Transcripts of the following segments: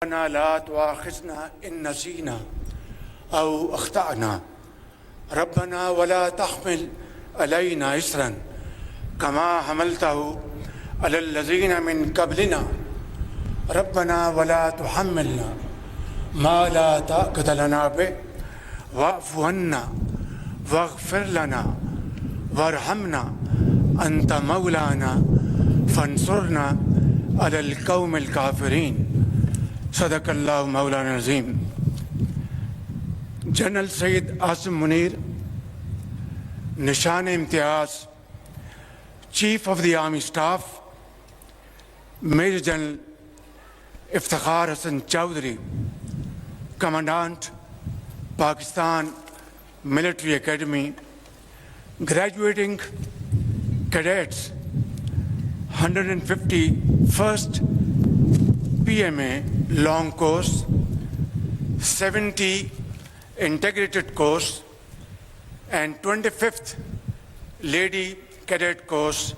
ربنا لا تؤاخذنا إن نسينا أو أخطأنا ربنا ولا تحمل علينا إصرا كما حملته على الذين من قبلنا ربنا ولا تحملنا ما لا طاقة لنا به واعف عنا واغفر لنا وارحمنا أنت مولانا فانصرنا على القوم الكافرين صدق الله مولانا العظيم. General Sayyid Asim Munir, Nishan-e-Imtiyaz, Chief of the Army Staff, Major General Iftikhar Hassan Chowdhury, Commandant, Pakistan Military Academy, graduating cadets, 151st PMA long course, 70 integrated course, and 25th lady cadet course,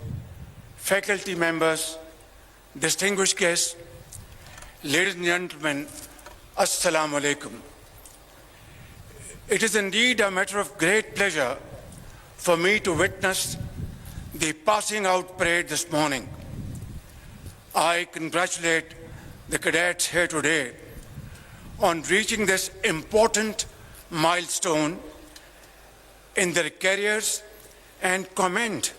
faculty members, distinguished guests, ladies and gentlemen, Assalamu alaikum. It is indeed a matter of great pleasure for me to witness the passing out parade this morning. I congratulate the cadets here today on reaching this important milestone in their careers and commend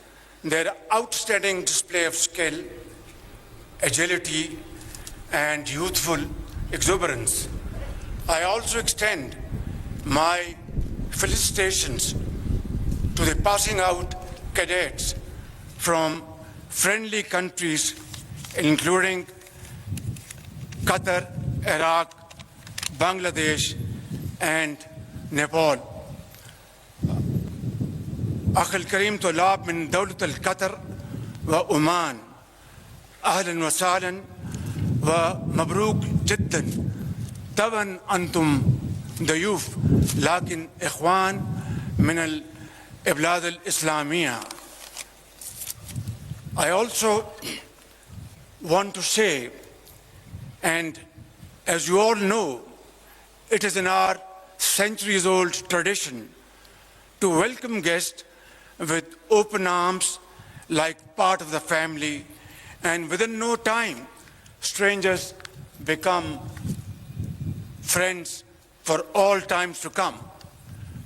their outstanding display of skill, agility, and youthful exuberance. I also extend my felicitations to the passing out cadets from friendly countries including Qatar, Iraq, Bangladesh, and Nepal. أخي الكريم طلاب من دولة القطر وعمان، أهلا وسهلا ومبروك جدا. طبعا أنتم ضيوف لكن إخوان من البلاد الإسلامية. I also want to say, and as you all know, it is in our centuries-old tradition to welcome guests with open arms like part of the family, and within no time, strangers become friends for all times to come.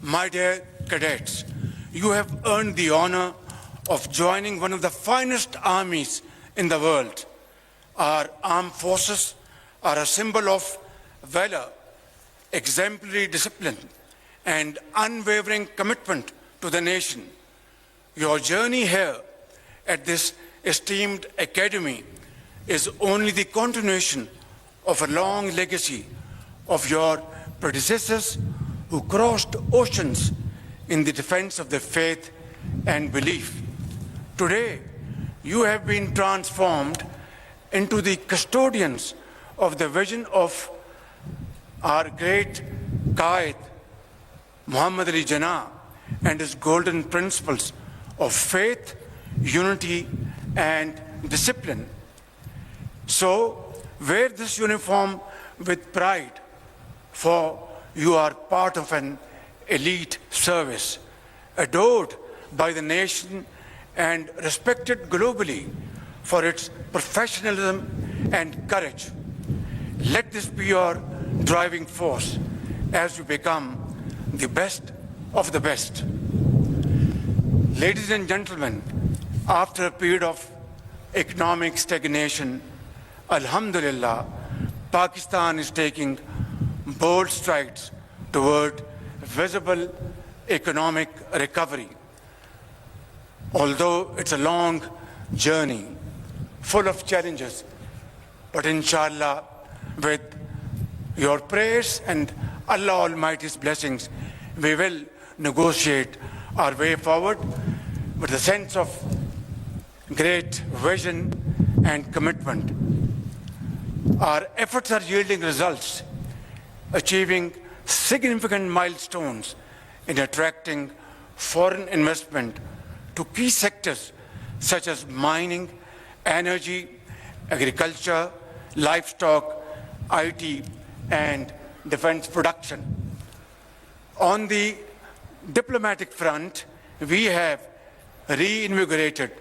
My dear cadets, you have earned the honor of joining one of the finest armies in the world. Our armed forces are a symbol of valor, exemplary discipline, and unwavering commitment to the nation. Your journey here at this esteemed academy is only the continuation of a long legacy of your predecessors who crossed oceans in the defense of their faith and belief. Today, you have been transformed into the custodians of the vision of our great Qaid, Muhammad Ali Jinnah, and his golden principles of faith, unity, and discipline. So, wear this uniform with pride, for you are part of an elite service, adored by the nation and respected globally for its professionalism and courage. Let this be your driving force as you become the best of the best. Ladies and gentlemen, after a period of economic stagnation, Alhamdulillah, Pakistan is taking bold strides toward visible economic recovery. Although it's a long journey, full of challenges, but inshallah, with your prayers and Allah Almighty's blessings, we will negotiate our way forward with a sense of great vision and commitment. Our efforts are yielding results, achieving significant milestones in attracting foreign investment to key sectors such as mining, energy, agriculture, livestock, IT and defense production. On the diplomatic front, we have reinvigorated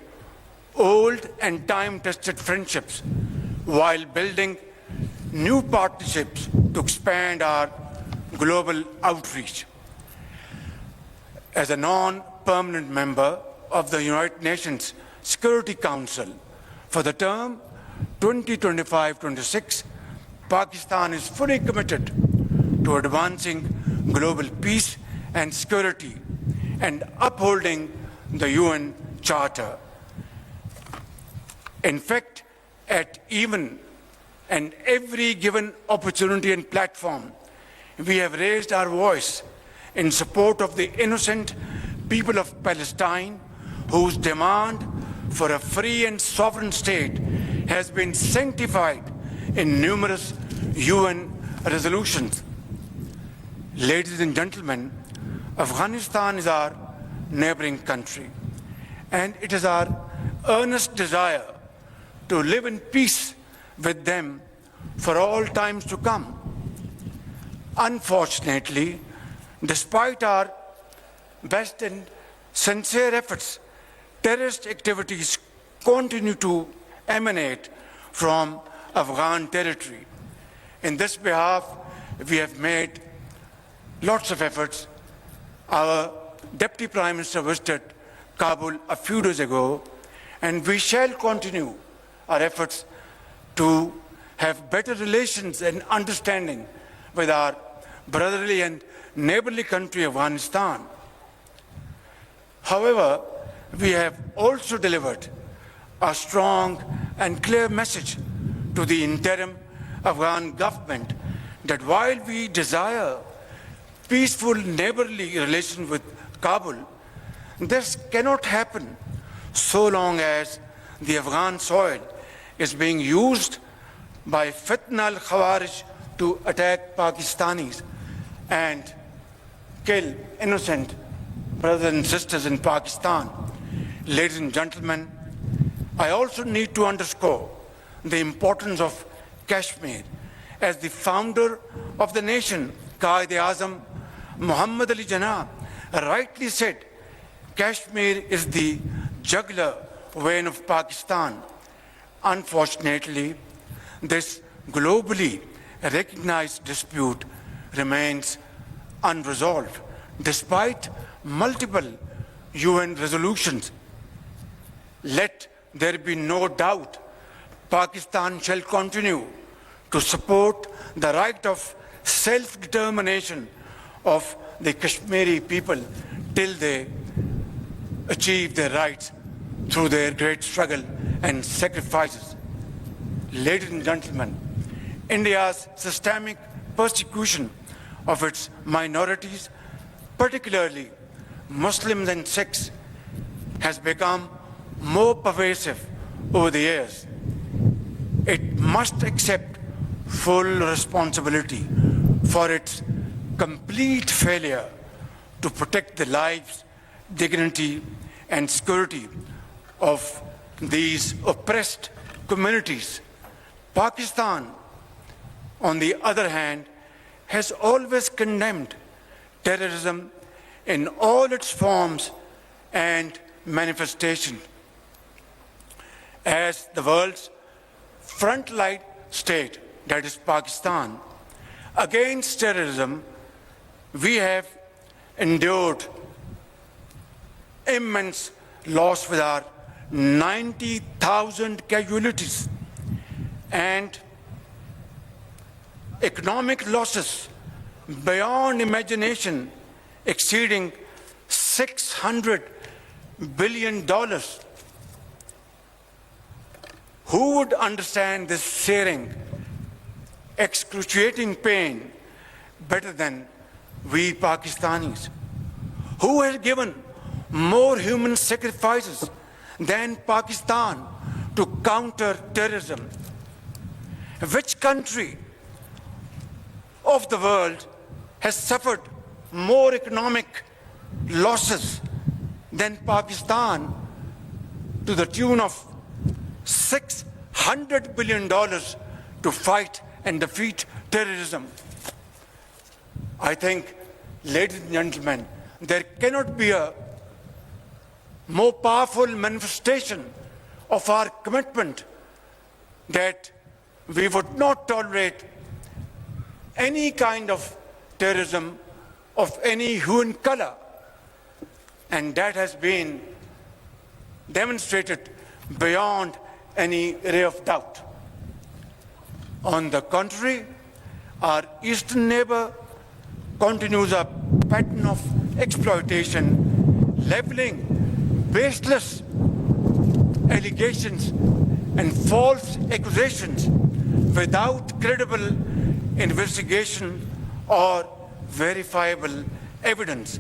old and time-tested friendships while building new partnerships to expand our global outreach. As a non-permanent member of the United Nations Security Council for the term 2025-26, Pakistan is fully committed to advancing global peace and security and upholding the UN Charter. In fact, at even and every given opportunity and platform, we have raised our voice in support of the innocent people of Palestine, whose demand for a free and sovereign state has been sanctified in numerous UN resolutions. Ladies and gentlemen, Afghanistan is our neighboring country, and it is our earnest desire to live in peace with them for all times to come. Unfortunately, despite our best and sincere efforts, terrorist activities continue to emanate from Afghan territory. In this behalf, we have made lots of efforts. Our Deputy Prime Minister visited Kabul a few days ago, and we shall continue our efforts to have better relations and understanding with our brotherly and neighborly country, Afghanistan. However, we have also delivered a strong and clear message to the interim Afghan government that while we desire peaceful neighborly relations with Kabul, this cannot happen so long as the Afghan soil is being used by Fitna al-Khawarij to attack Pakistanis and kill innocent brothers and sisters in Pakistan. Ladies and gentlemen, I also need to underscore the importance of Kashmir. As the founder of the nation, Quaid-e-Azam Muhammad Ali Jinnah rightly said, Kashmir is the jugular vein of Pakistan. Unfortunately, this globally recognized dispute remains unresolved despite multiple UN resolutions. Let there be no doubt, Pakistan shall continue to support the right of self-determination of the Kashmiri people till they achieve their rights through their great struggle and sacrifices. Ladies and gentlemen, India's systemic persecution of its minorities, particularly Muslims and Sikhs, has become more pervasive over the years. It must accept full responsibility for its complete failure to protect the lives, dignity, and security of these oppressed communities. Pakistan, on the other hand, has always condemned terrorism in all its forms and manifestations. As the world's frontline state, that is Pakistan, against terrorism, we have endured immense loss with our 90,000 casualties and economic losses beyond imagination exceeding $600 billion. Who would understand this searing, excruciating pain better than we Pakistanis? Who has given more human sacrifices than Pakistan to counter terrorism? Which country of the world has suffered more economic losses than Pakistan to the tune of $600 billion to fight and defeat terrorism. I think, ladies and gentlemen, there cannot be a more powerful manifestation of our commitment that we would not tolerate any kind of terrorism of any hue and color. And that has been demonstrated beyond any ray of doubt. On the contrary, our eastern neighbor continues a pattern of exploitation, leveling baseless allegations and false accusations without credible investigation or verifiable evidence.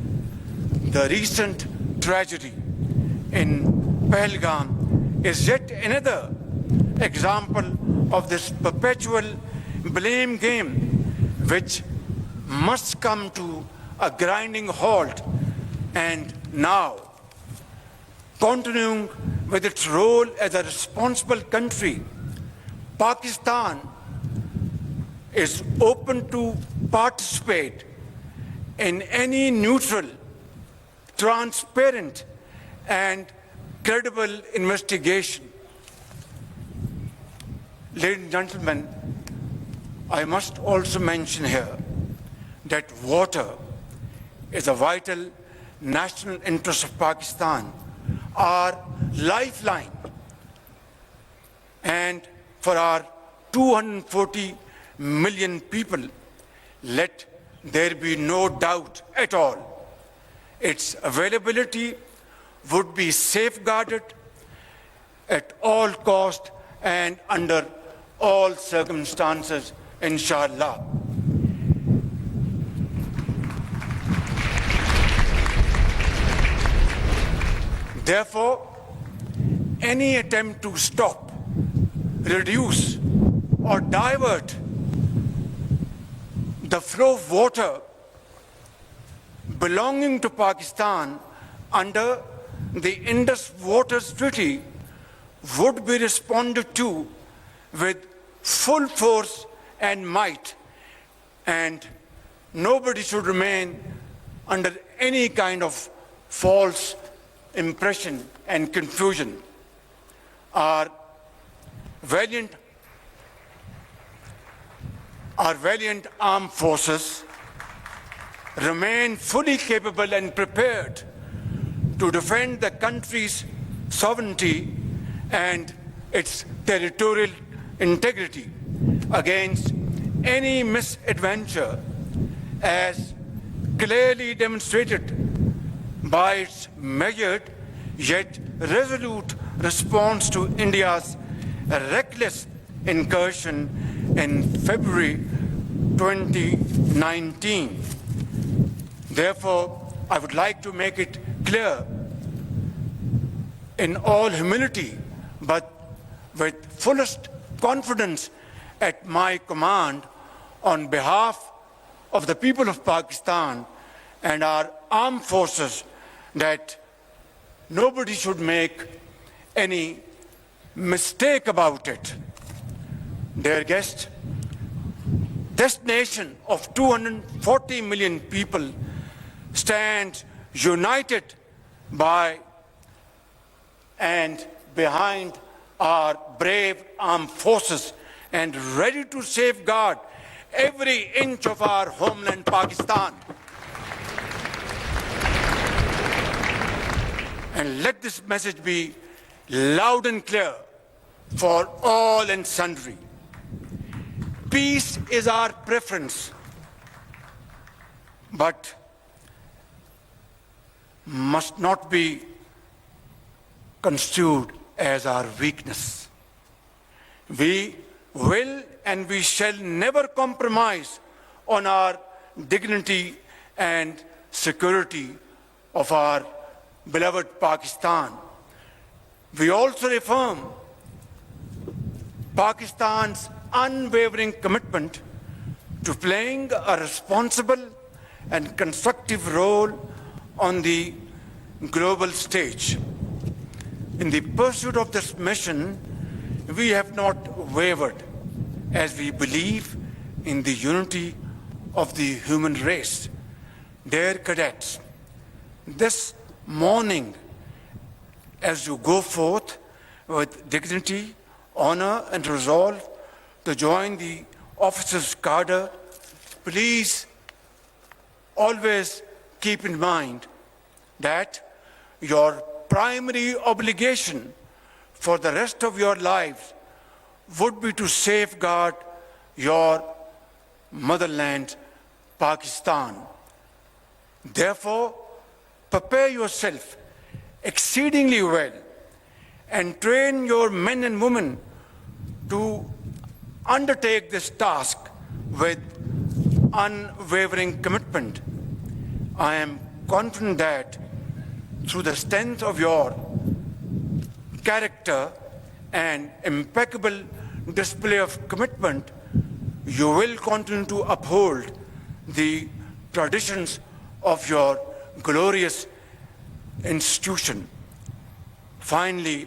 The recent tragedy in Pahalgam is yet another example of this perpetual blame game, which must come to a grinding halt. And now, continuing with its role as a responsible country, Pakistan is open to participate in any neutral, transparent, and credible investigation. Ladies and gentlemen, I must also mention here that water is a vital national interest of Pakistan, our lifeline. And for our 240 million people, let there be no doubt at all, its availability would be safeguarded at all cost and under all circumstances, inshallah. Therefore, any attempt to stop, reduce, or divert the flow of water belonging to Pakistan under the Indus Waters Treaty would be responded to with full force and might, and nobody should remain under any kind of false impression and confusion. Our valiant armed forces remain fully capable and prepared to defend the country's sovereignty and its territorial integrity against any misadventure, as clearly demonstrated by its measured yet resolute response to India's reckless incursion in February 2019. Therefore, I would like to make it clear in all humility, but with fullest confidence at my command, on behalf of the people of Pakistan and our armed forces, that nobody should make any mistake about it. Dear guests, this nation of 240 million people stands united by and behind our brave armed forces and ready to safeguard every inch of our homeland, Pakistan. And let this message be loud and clear for all and sundry. Peace is our preference, but must not be construed as our weakness. We will and we shall never compromise on our dignity and security of our beloved Pakistan. We also affirm Pakistan's unwavering commitment to playing a responsible and constructive role on the global stage. In the pursuit of this mission, we have not wavered, as we believe in the unity of the human race. Dear cadets, this morning, as you go forth with dignity, honor, and resolve to join the officers' cadre, please always keep in mind that your primary obligation for the rest of your lives would be to safeguard your motherland, Pakistan. Therefore, prepare yourself exceedingly well and train your men and women to undertake this task with unwavering commitment. I am confident that through the strength of your character and impeccable display of commitment, you will continue to uphold the traditions of your glorious institution. Finally,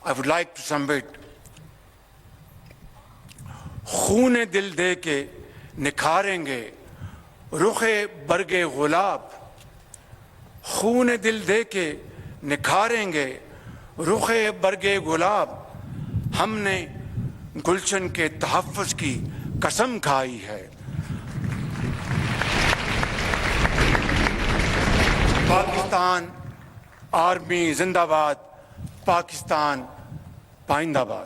I would like to submit, खूने दिल दे के निखारेंगे रुखे बरगे गुलाब, खूने दिल दे के निखारेंगे रुखे बरगे गुलाब, हमने गुलशन के तहफ़्फ़ुज़ की कसम खाई है। पाकिस्तान आर्मी जिंदाबाद, पाकिस्तान पाइंदाबाद।